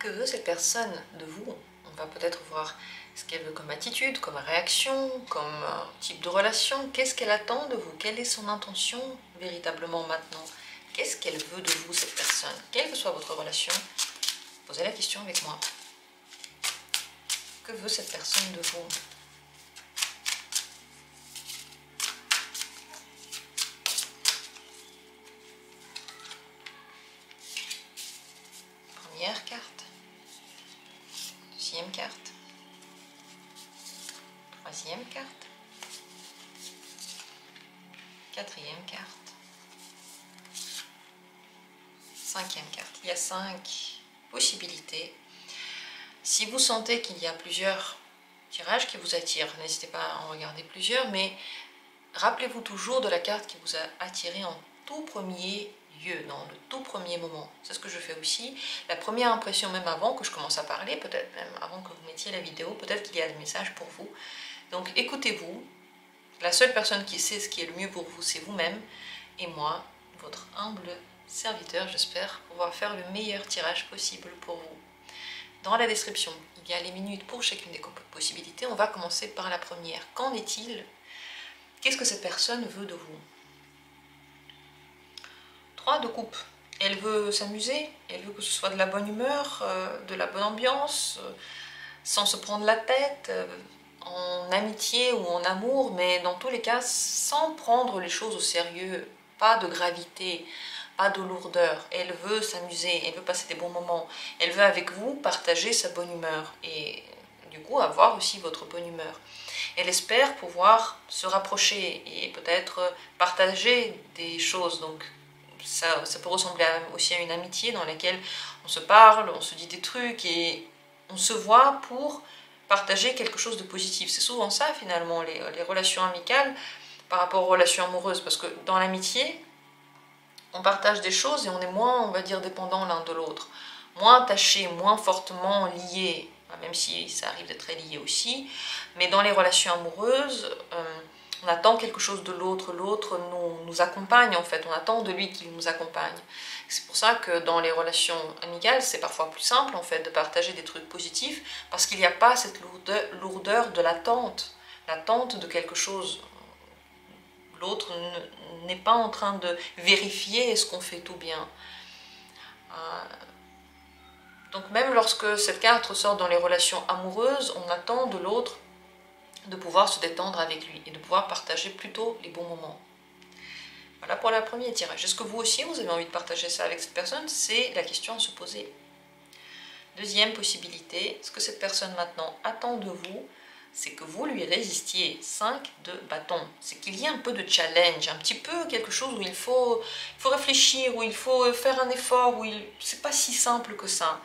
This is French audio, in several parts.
Que veut cette personne de vous? On va peut-être voir ce qu'elle veut comme attitude, comme réaction, comme type de relation. Qu'est-ce qu'elle attend de vous? Quelle est son intention véritablement maintenant? Qu'est-ce qu'elle veut de vous, cette personne? Quelle que soit votre relation, posez la question avec moi. Que veut cette personne de vous? Première carte, deuxième carte, troisième carte, quatrième carte, cinquième carte. Il y a 5 possibilités. Si vous sentez qu'il y a plusieurs tirages qui vous attirent, n'hésitez pas à en regarder plusieurs, mais rappelez-vous toujours de la carte qui vous a attiré en tout premier lieu, dans le tout premier moment. C'est ce que je fais aussi. La première impression, même avant que je commence à parler, peut-être même avant que vous mettiez la vidéo, peut-être qu'il y a des messages pour vous. Donc écoutez-vous. La seule personne qui sait ce qui est le mieux pour vous, c'est vous-même. Et moi, votre humble serviteur, j'espère pouvoir faire le meilleur tirage possible pour vous. Dans la description, il y a les minutes pour chacune des possibilités. On va commencer par la première. Qu'en est-il? Qu'est-ce que cette personne veut de vous? 3 de coupe. Elle veut s'amuser, elle veut que ce soit de la bonne humeur, de la bonne ambiance, sans se prendre la tête, en amitié ou en amour, mais dans tous les cas, sans prendre les choses au sérieux. Pas de gravité, pas de lourdeur. Elle veut s'amuser, elle veut passer des bons moments. Elle veut avec vous partager sa bonne humeur et du coup avoir aussi votre bonne humeur. Elle espère pouvoir se rapprocher et peut-être partager des choses. Donc ça peut ressembler aussi à une amitié dans laquelle on se parle, on se dit des trucs et on se voit pour partager quelque chose de positif. C'est souvent ça finalement, les relations amicales par rapport aux relations amoureuses. Parce que dans l'amitié, on partage des choses et on est moins, on va dire, dépendants l'un de l'autre. Moins attachés, moins fortement liés, même si ça arrive d'être très lié aussi. Mais dans les relations amoureuses, on attend quelque chose de l'autre, l'autre nous accompagne en fait, on attend de lui qu'il nous accompagne. C'est pour ça que dans les relations amicales, c'est parfois plus simple en fait de partager des trucs positifs, parce qu'il n'y a pas cette lourdeur de l'attente de quelque chose. L'autre n'est pas en train de vérifier est-ce qu'on fait tout bien. Donc même lorsque cette carte ressort dans les relations amoureuses, on attend de l'autre de pouvoir se détendre avec lui et de pouvoir partager plutôt les bons moments. Voilà pour le premier tirage. Est-ce que vous aussi, vous avez envie de partager ça avec cette personne? C'est la question à se poser. Deuxième possibilité, ce que cette personne maintenant attend de vous, c'est que vous lui résistiez. 5 de bâton. C'est qu'il y ait un peu de challenge, un petit peu quelque chose où il faut réfléchir, où il faut faire un effort, où c'est pas si simple que ça.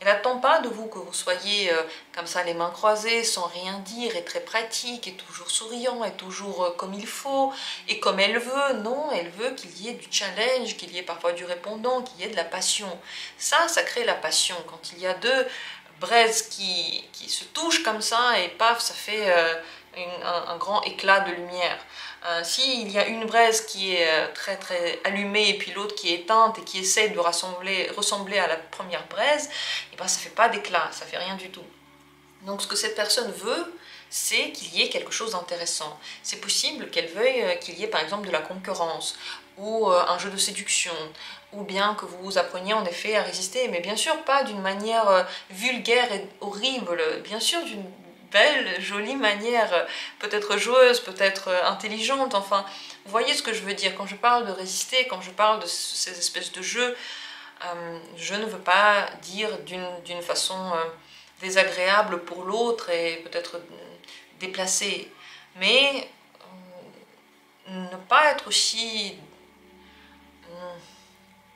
Elle n'attend pas de vous que vous soyez comme ça les mains croisées, sans rien dire, et très pratique, et toujours souriant, et toujours comme il faut, et comme elle veut. Non, elle veut qu'il y ait du challenge, qu'il y ait parfois du répondant, qu'il y ait de la passion. Ça crée la passion. Quand il y a deux braises qui se touchent comme ça, et paf, ça fait un grand éclat de lumière. S'il y a une braise qui est très très allumée et puis l'autre qui est éteinte et qui essaie de ressembler à la première braise, et ben ça fait pas d'éclat, ça fait rien du tout. Donc ce que cette personne veut, c'est qu'il y ait quelque chose d'intéressant. C'est possible qu'elle veuille qu'il y ait par exemple de la concurrence ou un jeu de séduction, ou bien que vous appreniez en effet à résister, mais bien sûr pas d'une manière vulgaire et horrible, bien sûr d'une belle, jolie manière, peut-être joueuse, peut-être intelligente, enfin, vous voyez ce que je veux dire. Quand je parle de résister, quand je parle de ces espèces de jeux, je ne veux pas dire d'une façon désagréable pour l'autre et peut-être déplacée, mais ne pas être aussi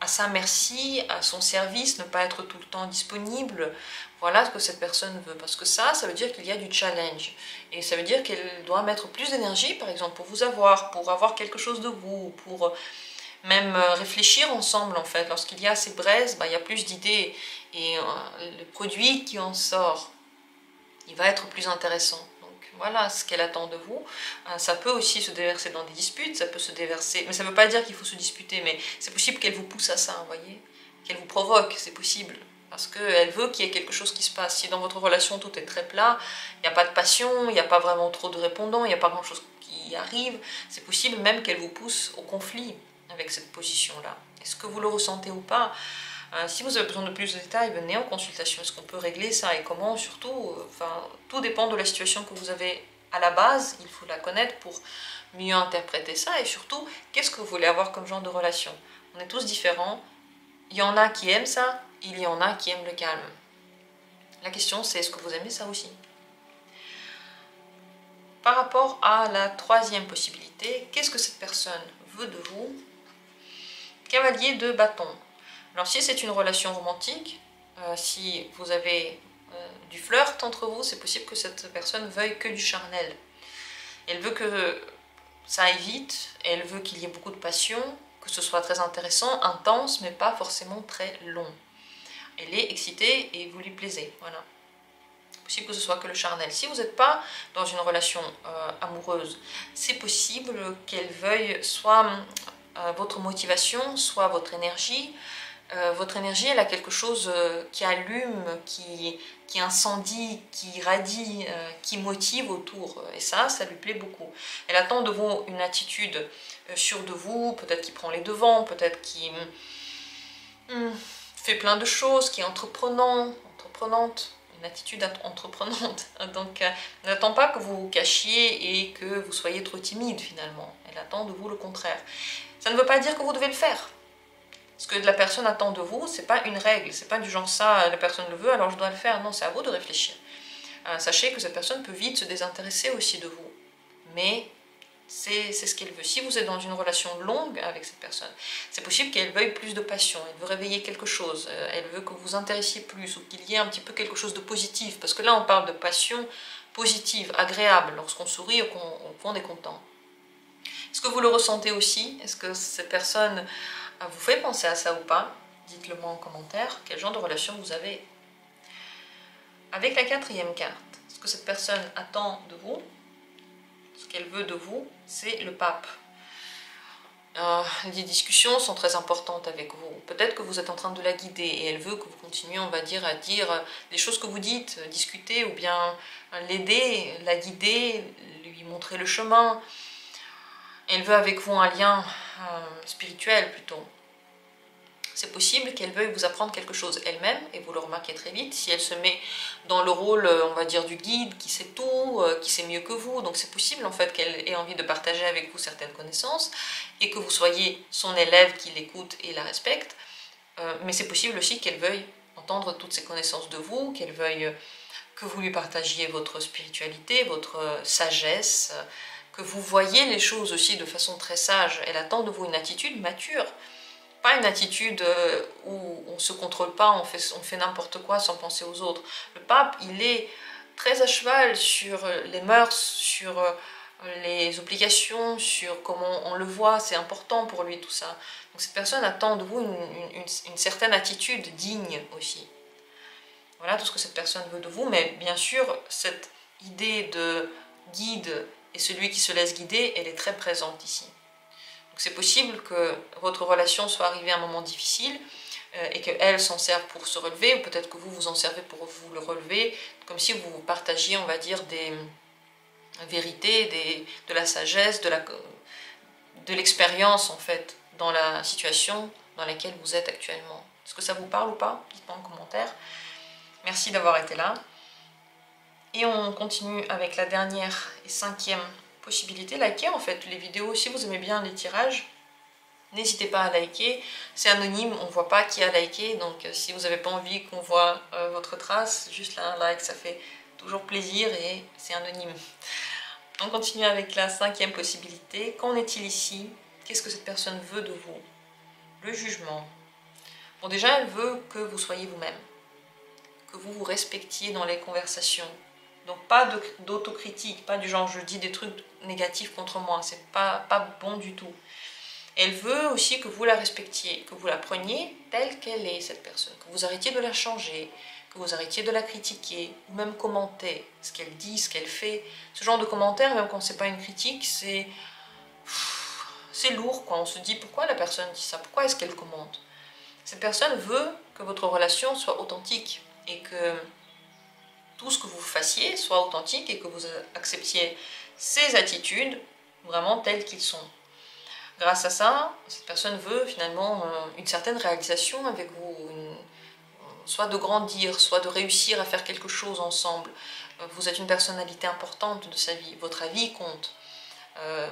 à sa merci, à son service, ne pas être tout le temps disponible. Voilà ce que cette personne veut, parce que ça veut dire qu'il y a du challenge, et ça veut dire qu'elle doit mettre plus d'énergie, par exemple, pour vous avoir, pour avoir quelque chose de vous, pour même réfléchir ensemble, en fait. Lorsqu'il y a ces braises, il y a plus d'idées, et le produit qui en sort, il va être plus intéressant. Voilà ce qu'elle attend de vous. Ça peut aussi se déverser dans des disputes, ça peut se déverser, mais ça ne veut pas dire qu'il faut se disputer, mais c'est possible qu'elle vous pousse à ça, vous voyez, qu'elle vous provoque, c'est possible. Parce qu'elle veut qu'il y ait quelque chose qui se passe. Si dans votre relation tout est très plat, il n'y a pas de passion, il n'y a pas vraiment trop de répondants, il n'y a pas grand chose qui arrive, c'est possible même qu'elle vous pousse au conflit avec cette position-là. Est-ce que vous le ressentez ou pas? Si vous avez besoin de plus de détails, venez en consultation. Est-ce qu'on peut régler ça et comment? Surtout, tout dépend de la situation que vous avez à la base. Il faut la connaître pour mieux interpréter ça. Et surtout, qu'est-ce que vous voulez avoir comme genre de relation? On est tous différents. Il y en a qui aiment ça, il y en a qui aiment le calme. La question, c'est est-ce que vous aimez ça aussi? Par rapport à la troisième possibilité, qu'est-ce que cette personne veut de vous? Cavalier de bâton. Alors si c'est une relation romantique, si vous avez du flirt entre vous, c'est possible que cette personne veuille que du charnel. Elle veut que ça aille vite, elle veut qu'il y ait beaucoup de passion, que ce soit très intéressant, intense, mais pas forcément très long. Elle est excitée et vous lui plaisez, voilà. C'est possible que ce soit que le charnel. Si vous n'êtes pas dans une relation amoureuse, c'est possible qu'elle veuille soit votre motivation, soit votre énergie. Votre énergie, elle a quelque chose qui allume, qui incendie, qui irradie, qui motive autour. Et ça lui plaît beaucoup. Elle attend de vous une attitude sûre de vous, peut-être qui prend les devants, peut-être qui fait plein de choses, qui est entreprenante, une attitude entreprenante. Donc, elle n'attend pas que vous vous cachiez et que vous soyez trop timide finalement. Elle attend de vous le contraire. Ça ne veut pas dire que vous devez le faire. Ce que la personne attend de vous, c'est pas une règle, c'est pas du genre ça, la personne le veut, alors je dois le faire. Non, c'est à vous de réfléchir. Sachez que cette personne peut vite se désintéresser aussi de vous. Mais c'est ce qu'elle veut. Si vous êtes dans une relation longue avec cette personne, c'est possible qu'elle veuille plus de passion, elle veut réveiller quelque chose, elle veut que vous vous intéressiez plus, ou qu'il y ait un petit peu quelque chose de positif. Parce que là, on parle de passion positive, agréable, lorsqu'on sourit ou qu'on est content. Est-ce que vous le ressentez aussi? Est-ce que cette personne vous fait penser à ça ou pas? Dites-le moi en commentaire, quel genre de relation vous avez. Avec la quatrième carte, ce que cette personne attend de vous, ce qu'elle veut de vous, c'est le pape. Les discussions sont très importantes avec vous. Peut-être que vous êtes en train de la guider et elle veut que vous continuiez, on va dire, à dire les choses que vous dites, discuter ou bien l'aider, la guider, lui montrer le chemin. Elle veut avec vous un lien spirituel plutôt. C'est possible qu'elle veuille vous apprendre quelque chose elle-même, et vous le remarquez très vite, si elle se met dans le rôle, on va dire, du guide, qui sait tout, qui sait mieux que vous. Donc c'est possible en fait qu'elle ait envie de partager avec vous certaines connaissances, et que vous soyez son élève qui l'écoute et la respecte. Mais c'est possible aussi qu'elle veuille entendre toutes ces connaissances de vous, qu'elle veuille que vous lui partagiez votre spiritualité, votre sagesse, que vous voyez les choses aussi de façon très sage. Elle attend de vous une attitude mature. Pas une attitude où on ne se contrôle pas, on fait n'importe quoi sans penser aux autres. Le pape, il est très à cheval sur les mœurs, sur les obligations, sur comment on le voit, c'est important pour lui tout ça. Donc cette personne attend de vous une certaine attitude digne aussi. Voilà tout ce que cette personne veut de vous, mais bien sûr, cette idée de guide et celui qui se laisse guider, elle est très présente ici. C'est possible que votre relation soit arrivée à un moment difficile et qu'elle s'en serve pour se relever, ou peut-être que vous vous en servez pour vous le relever, comme si vous partagiez, on va dire, des vérités, de la sagesse, de l'expérience en fait, dans la situation dans laquelle vous êtes actuellement. Est-ce que ça vous parle ou pas? Dites-moi en commentaire. Merci d'avoir été là. Et on continue avec la dernière et cinquième possibilité. Likez en fait les vidéos si vous aimez bien les tirages. N'hésitez pas à liker. C'est anonyme, on ne voit pas qui a liké. Donc si vous n'avez pas envie qu'on voit votre trace, juste là un like, ça fait toujours plaisir et c'est anonyme. On continue avec la cinquième possibilité. Qu'en est-il ici? Qu'est-ce que cette personne veut de vous? Le jugement. Bon, déjà, elle veut que vous soyez vous-même, que vous vous respectiez dans les conversations. Donc pas d'autocritique, pas du genre je dis des trucs négatifs contre moi, c'est pas bon du tout. Elle veut aussi que vous la respectiez, que vous la preniez telle qu'elle est, cette personne, que vous arrêtiez de la changer, que vous arrêtiez de la critiquer, ou même commenter ce qu'elle dit, ce qu'elle fait. Ce genre de commentaires, même quand c'est pas une critique, c'est lourd, quoi. On se dit pourquoi la personne dit ça, pourquoi est-ce qu'elle commente? Cette personne veut que votre relation soit authentique et que tout ce que vous fassiez soit authentique et que vous acceptiez ses attitudes vraiment telles qu'ils sont. Grâce à ça, cette personne veut finalement une certaine réalisation avec vous, soit de grandir, soit de réussir à faire quelque chose ensemble. Vous êtes une personnalité importante de sa vie, votre avis compte,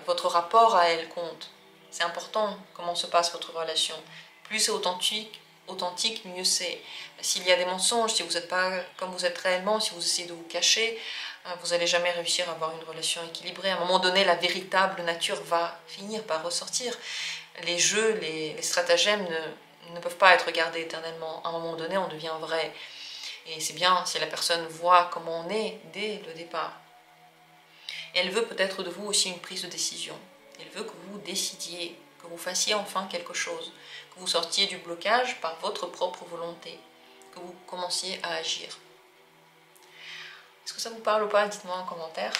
votre rapport à elle compte. C'est important comment se passe votre relation. Plus c'est authentique, mieux c'est. S'il y a des mensonges, si vous n'êtes pas comme vous êtes réellement, si vous essayez de vous cacher, vous n'allez jamais réussir à avoir une relation équilibrée. À un moment donné, la véritable nature va finir par ressortir. Les jeux, les stratagèmes ne peuvent pas être gardés éternellement. À un moment donné, on devient vrai. Et c'est bien si la personne voit comment on est dès le départ. Et elle veut peut-être de vous aussi une prise de décision. Elle veut que vous décidiez, que vous fassiez enfin quelque chose, que vous sortiez du blocage par votre propre volonté, que vous commenciez à agir. Est-ce que ça vous parle ou pas? Dites-moi en commentaire.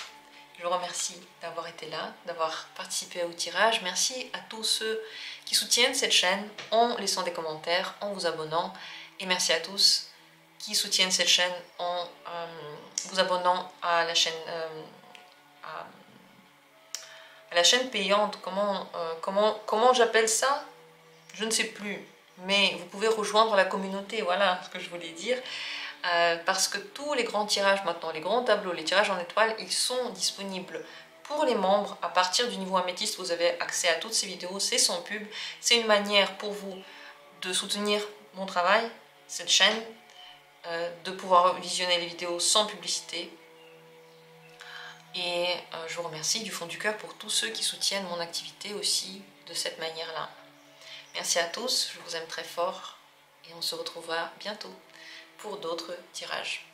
Je vous remercie d'avoir été là, d'avoir participé au tirage. Merci à tous ceux qui soutiennent cette chaîne en laissant des commentaires, en vous abonnant. Et merci à tous qui soutiennent cette chaîne en vous abonnant à la chaîne payante. Comment j'appelle ça? Je ne sais plus. Mais vous pouvez rejoindre la communauté, voilà ce que je voulais dire. Parce que tous les grands tirages maintenant, les grands tableaux, les tirages en étoiles, ils sont disponibles pour les membres. À partir du niveau améthyste, vous avez accès à toutes ces vidéos, c'est sans pub. C'est une manière pour vous de soutenir mon travail, cette chaîne, de pouvoir visionner les vidéos sans publicité. Et je vous remercie du fond du cœur pour tous ceux qui soutiennent mon activité aussi de cette manière-là. Merci à tous, je vous aime très fort et on se retrouvera bientôt pour d'autres tirages.